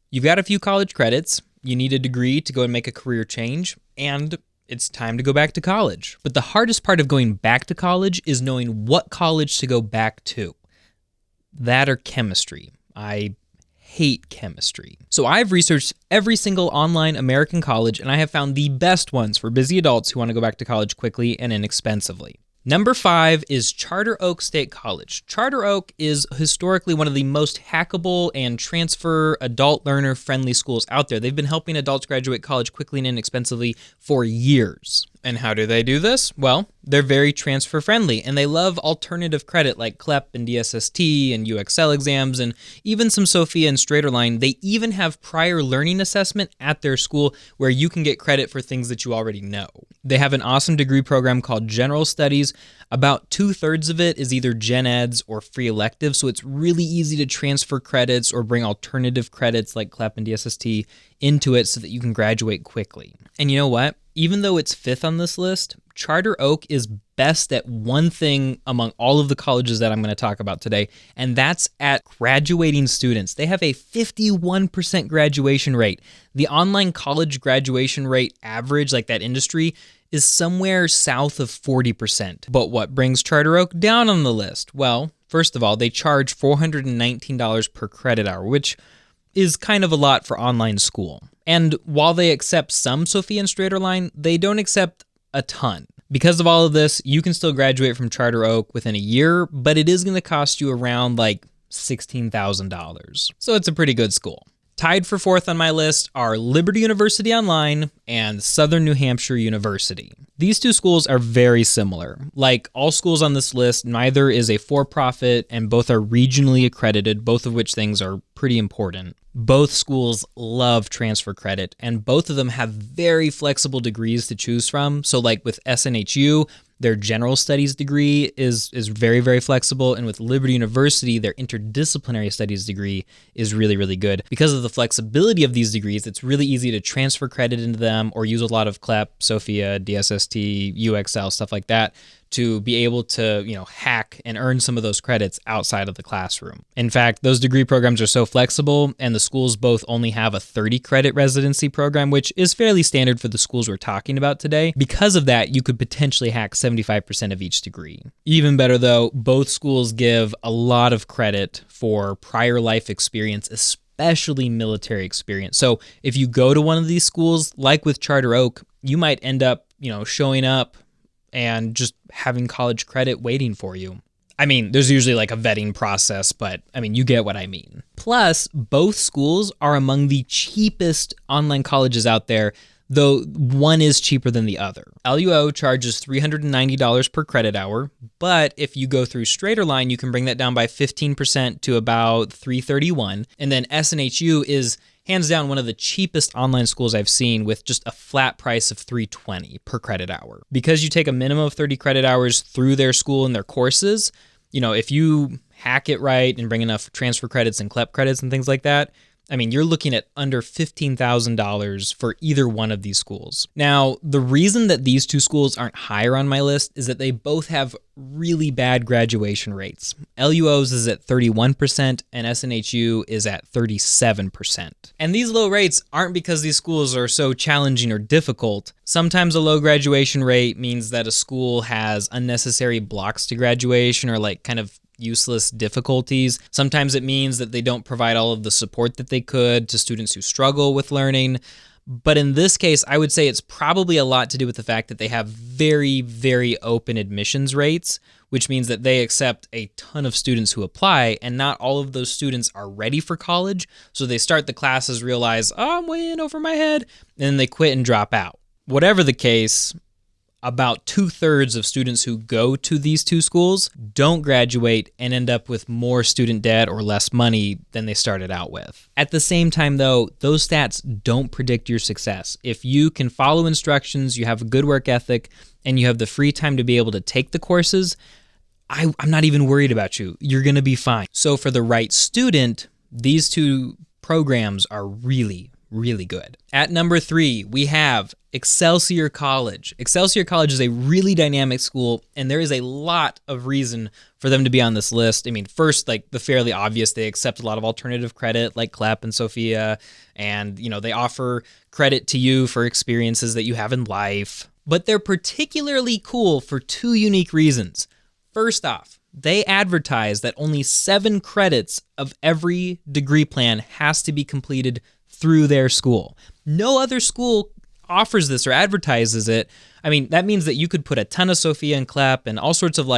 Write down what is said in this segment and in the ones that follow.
You've got a few college credits, you need a degree to go and make a career change, and it's time to go back to college. But the hardest part of going back to college is knowing what college to go back to. That or chemistry. I hate chemistry. So I've researched every single online American college, and I have found the best ones for busy adults who want to go back to college quickly and inexpensively. Number 5 is Charter Oak State College. Charter Oak is historically one of the most hackable and transfer adult learner friendly schools out there. They've been helping adults graduate college quickly and inexpensively for years. And how do they do this? Well, they're very transfer friendly, and they love alternative credit like CLEP and DSST and UXL exams, and even some Sophia and Straighterline. They even have prior learning assessment at their school where you can get credit for things that you already know. They have an awesome degree program called General Studies. About 2/3 of it is either gen eds or free electives, so it's really easy to transfer credits or bring alternative credits like CLEP and DSST into it so that you can graduate quickly. And you know what? Even though it's 5th on this list, Charter Oak is best at one thing among all of the colleges that I'm going to talk about today, and that's at graduating students. They have a 51% graduation rate. The online college graduation rate average, like that industry, is somewhere south of 40%. But what brings Charter Oak down on the list? Well, first of all, they charge $419 per credit hour, which is kind of a lot for online school. And while they accept some Sophia and Straighterline, they don't accept a ton. Because of all of this, you can still graduate from Charter Oak within a year, but it is going to cost you around like $16,000. So it's a pretty good school. Tied for 4th on my list are Liberty University Online and Southern New Hampshire University. These two schools are very similar. Like all schools on this list, neither is a for-profit and both are regionally accredited, both of which things are pretty important. Both schools love transfer credit, and both of them have very flexible degrees to choose from. So like with SNHU, their general studies degree is very, very flexible. And with Liberty University, their interdisciplinary studies degree is really, really good. Because of the flexibility of these degrees, it's really easy to transfer credit into them or use a lot of CLEP, Sophia, DSST, UXL, stuff like that to be able to, hack and earn some of those credits outside of the classroom. In fact, those degree programs are so flexible, and the schools both only have a 30-credit residency program, which is fairly standard for the schools we're talking about today. Because of that, you could potentially hack 75% of each degree. Even better though, both schools give a lot of credit for prior life experience, especially military experience. So if you go to one of these schools, like with Charter Oak, you might end up, showing up and just having college credit waiting for you. I mean, there's usually like a vetting process, but you get what I mean. Plus, both schools are among the cheapest online colleges out there, though one is cheaper than the other. LUO charges $390 per credit hour, but if you go through Straighterline, you can bring that down by 15% to about $331. And then SNHU is hands down one of the cheapest online schools I've seen with just a flat price of $320 per credit hour. Because you take a minimum of 30 credit hours through their school and their courses, if you hack it right and bring enough transfer credits and CLEP credits and things like that, you're looking at under $15,000 for either one of these schools. Now, the reason that these two schools aren't higher on my list is that they both have really bad graduation rates. LUO's is at 31% and SNHU is at 37%. And these low rates aren't because these schools are so challenging or difficult. Sometimes a low graduation rate means that a school has unnecessary blocks to graduation or kind of useless difficulties. Sometimes it means that they don't provide all of the support that they could to students who struggle with learning. But in this case, I would say it's probably a lot to do with the fact that they have very, very open admissions rates, which means that they accept a ton of students who apply, and not all of those students are ready for college. So they start the classes, realize, I'm way in over my head, and then they quit and drop out. Whatever the case, about 2/3 of students who go to these two schools don't graduate and end up with more student debt or less money than they started out with. At the same time, though, those stats don't predict your success. If you can follow instructions, you have a good work ethic, and you have the free time to be able to take the courses, I'm not even worried about you. You're going to be fine. So for the right student, these two programs are really, really good. At number 3, we have Excelsior College. Excelsior College is a really dynamic school, and there is a lot of reason for them to be on this list. I mean, first, like the fairly obvious, they accept a lot of alternative credit like CLEP and Sophia, and they offer credit to you for experiences that you have in life. But they're particularly cool for two unique reasons. First off, they advertise that only 7 credits of every degree plan has to be completed through their school. No other school offers this or advertises it. I mean, that means that you could put a ton of Sophia and CLEP and all sorts of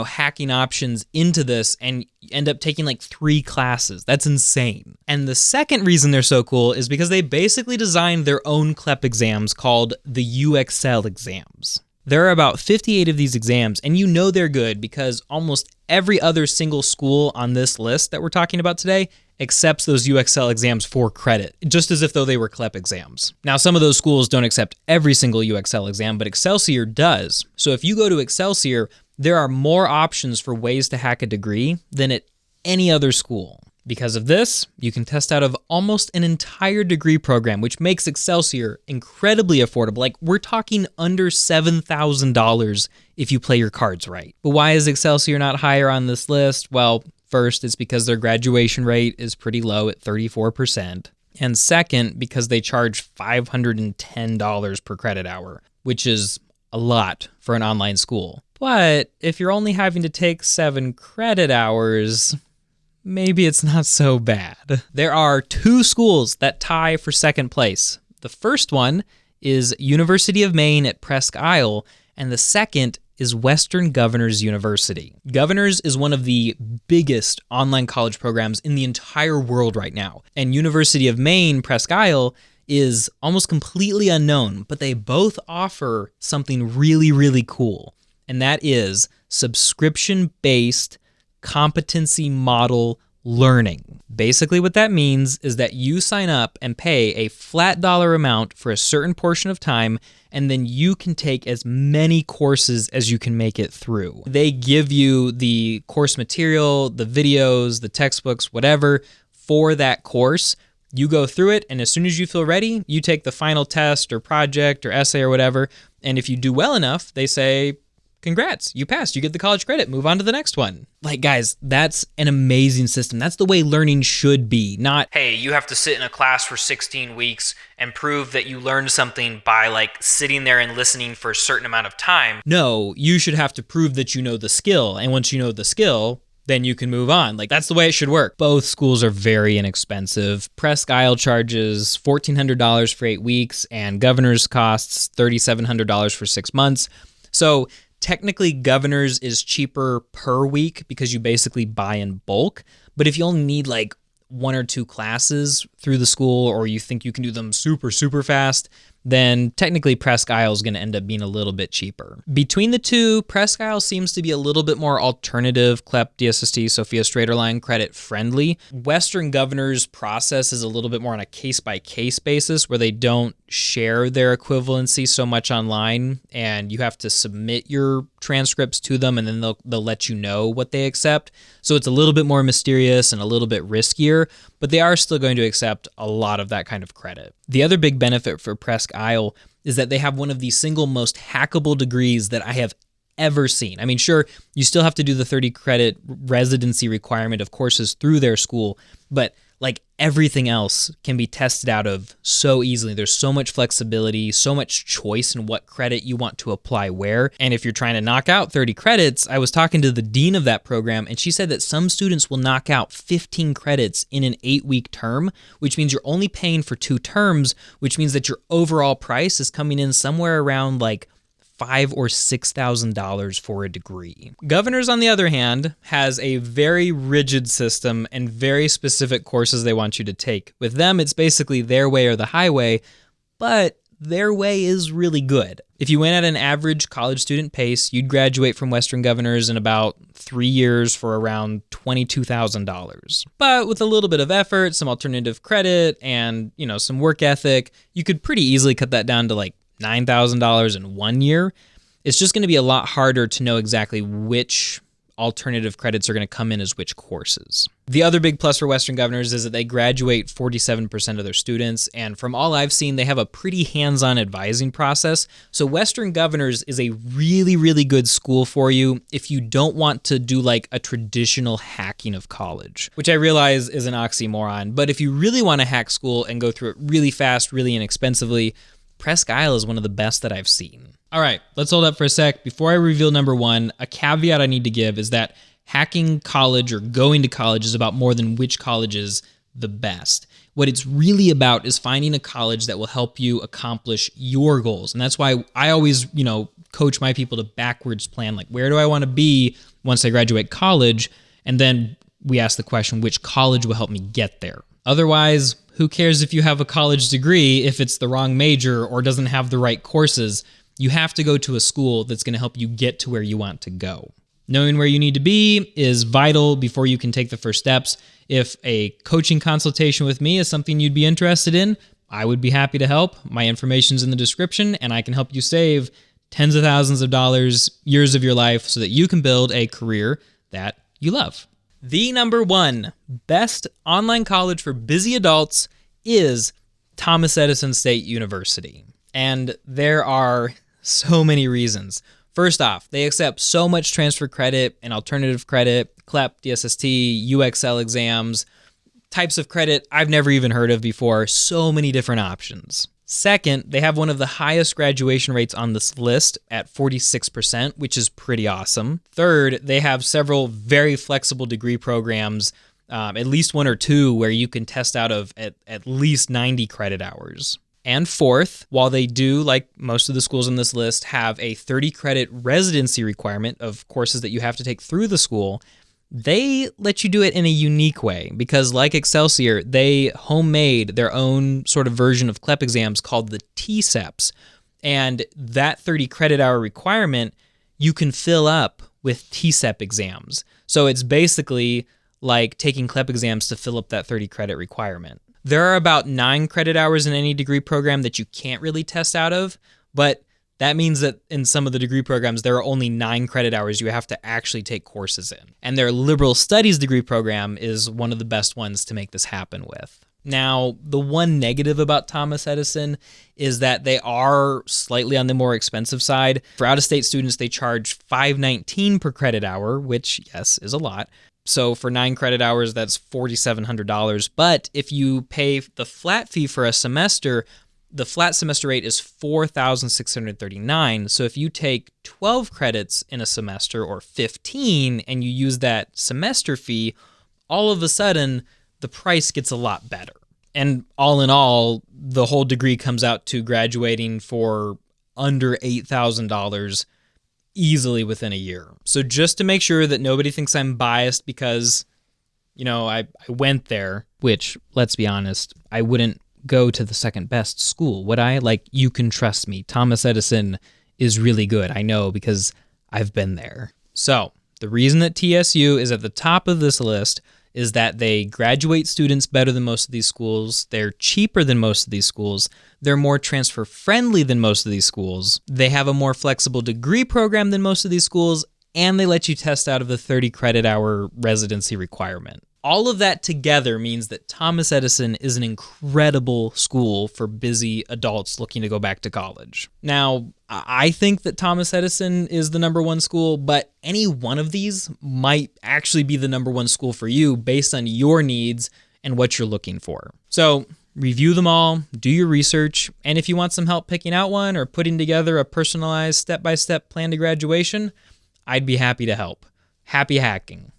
hacking options into this and end up taking like 3 classes. That's insane. And the second reason they're so cool is because they basically designed their own CLEP exams called the UXL exams. There are about 58 of these exams, and they're good because almost every other single school on this list that we're talking about today accepts those UXL exams for credit, just as if though they were CLEP exams. Now, some of those schools don't accept every single UXL exam, but Excelsior does. So if you go to Excelsior, there are more options for ways to hack a degree than at any other school. Because of this, you can test out of almost an entire degree program, which makes Excelsior incredibly affordable. Like, we're talking under $7,000 if you play your cards right. But why is Excelsior not higher on this list? Well, first, it's because their graduation rate is pretty low at 34%. And second, because they charge $510 per credit hour, which is a lot for an online school. But if you're only having to take 7 credit hours, maybe it's not so bad. There are 2 schools that tie for second place. The first one is University of Maine at Presque Isle, and the second is Western Governors University. Governors is one of the biggest online college programs in the entire world right now, and University of Maine, Presque Isle, is almost completely unknown, but they both offer something really, really cool, and that is subscription-based competency model learning. Basically what that means is that you sign up and pay a flat dollar amount for a certain portion of time, and then you can take as many courses as you can make it through. They give you the course material, the videos, the textbooks, whatever, for that course. You go through it, and as soon as you feel ready, you take the final test or project or essay or whatever, and if you do well enough, they say, congrats, you passed, you get the college credit, move on to the next one. Like, guys, that's an amazing system. That's the way learning should be, not, hey, you have to sit in a class for 16 weeks and prove that you learned something by sitting there and listening for a certain amount of time. No, you should have to prove that you know the skill, and once you know the skill, then you can move on. That's the way it should work. Both schools are very inexpensive. Presque Isle charges $1,400 for 8 weeks, and Governors costs $3,700 for 6 months. So technically, Governors is cheaper per week because you basically buy in bulk. But if you only need 1 or 2 classes through the school, or you think you can do them super, super fast, then technically Presque Isle is going to end up being a little bit cheaper. Between the two, Presque Isle seems to be a little bit more alternative, CLEP, DSST, Sophia Straighterline credit friendly. Western Governors process is a little bit more on a case-by-case basis, where they don't share their equivalency so much online, and you have to submit your transcripts to them, and then they'll let you know what they accept. So it's a little bit more mysterious and a little bit riskier, but they are still going to accept a lot of that kind of credit. The other big benefit for Presque Isle is that they have one of the single most hackable degrees that I have ever seen. I mean, sure, you still have to do the 30 credit residency requirement of courses through their school, but everything else can be tested out of so easily. There's so much flexibility, so much choice in what credit you want to apply where. And if you're trying to knock out 30 credits, I was talking to the dean of that program, and she said that some students will knock out 15 credits in an 8-week term, which means you're only paying for 2 terms, which means that your overall price is coming in somewhere around $5,000 or $6,000 for a degree. Governors, on the other hand, has a very rigid system and very specific courses they want you to take. With them, it's basically their way or the highway, but their way is really good. If you went at an average college student pace, you'd graduate from Western Governors in about 3 years for around $22,000. But with a little bit of effort, some alternative credit, and some work ethic, you could pretty easily cut that down to $9,000 in 1 year. It's just going to be a lot harder to know exactly which alternative credits are going to come in as which courses. The other big plus for Western Governors is that they graduate 47% of their students, and from all I've seen, they have a pretty hands-on advising process. So Western Governors is a really, really good school for you if you don't want to do like a traditional hacking of college, which I realize is an oxymoron. But if you really want to hack school and go through it really fast, really inexpensively, Presque Isle is one of the best that I've seen. All right, let's hold up for a sec. Before I reveal number one, a caveat I need to give is that hacking college or going to college is about more than which college is the best. What it's really about is finding a college that will help you accomplish your goals. And that's why I always, coach my people to backwards plan, like where do I want to be once I graduate college? And then we ask the question, which college will help me get there? Otherwise, who cares if you have a college degree if it's the wrong major or doesn't have the right courses? You have to go to a school that's going to help you get to where you want to go. Knowing where you need to be is vital before you can take the first steps. If a coaching consultation with me is something you'd be interested in, I would be happy to help. My information's in the description, and I can help you save tens of thousands of dollars, years of your life, so that you can build a career that you love. The number one best online college for busy adults is Thomas Edison State University. And there are so many reasons. First off, they accept so much transfer credit and alternative credit, CLEP, DSST, UXL exams, types of credit I've never even heard of before, so many different options. Second, they have one of the highest graduation rates on this list at 46%, which is pretty awesome. Third, they have several very flexible degree programs, at least one or two where you can test out of at least 90 credit hours. And fourth, while they do, like most of the schools on this list, have a 30 credit residency requirement of courses that you have to take through the school, they let you do it in a unique way because, like Excelsior, they homemade their own sort of version of CLEP exams called the TCEPs. And that 30 credit hour requirement, you can fill up with TCEP exams. So it's basically like taking CLEP exams to fill up that 30 credit requirement. There are about 9 credit hours in any degree program that you can't really test out of, but that means that in some of the degree programs, there are only 9 credit hours you have to actually take courses in. And their liberal studies degree program is one of the best ones to make this happen with. Now, the one negative about Thomas Edison is that they are slightly on the more expensive side. For out-of-state students, they charge $519 per credit hour, which, yes, is a lot. So for 9 credit hours, that's $4,700. But if you pay the flat fee for a semester, the flat semester rate is $4,639. So if you take 12 credits in a semester or 15 and you use that semester fee, all of a sudden the price gets a lot better. And all in all, the whole degree comes out to graduating for under $8,000 easily within a year. So just to make sure that nobody thinks I'm biased because, I went there, which, let's be honest, I wouldn't go to the second best school, would I? Like, you can trust me. Thomas Edison is really good. I know because I've been there. So the reason that TSU is at the top of this list is that they graduate students better than most of these schools. They're cheaper than most of these schools. They're more transfer friendly than most of these schools. They have a more flexible degree program than most of these schools, and they let you test out of the 30 credit hour residency requirement. All of that together means that Thomas Edison is an incredible school for busy adults looking to go back to college. Now, I think that Thomas Edison is the number one school, but any one of these might actually be the number one school for you based on your needs and what you're looking for. So review them all, do your research, and if you want some help picking out one or putting together a personalized step-by-step plan to graduation, I'd be happy to help. Happy hacking.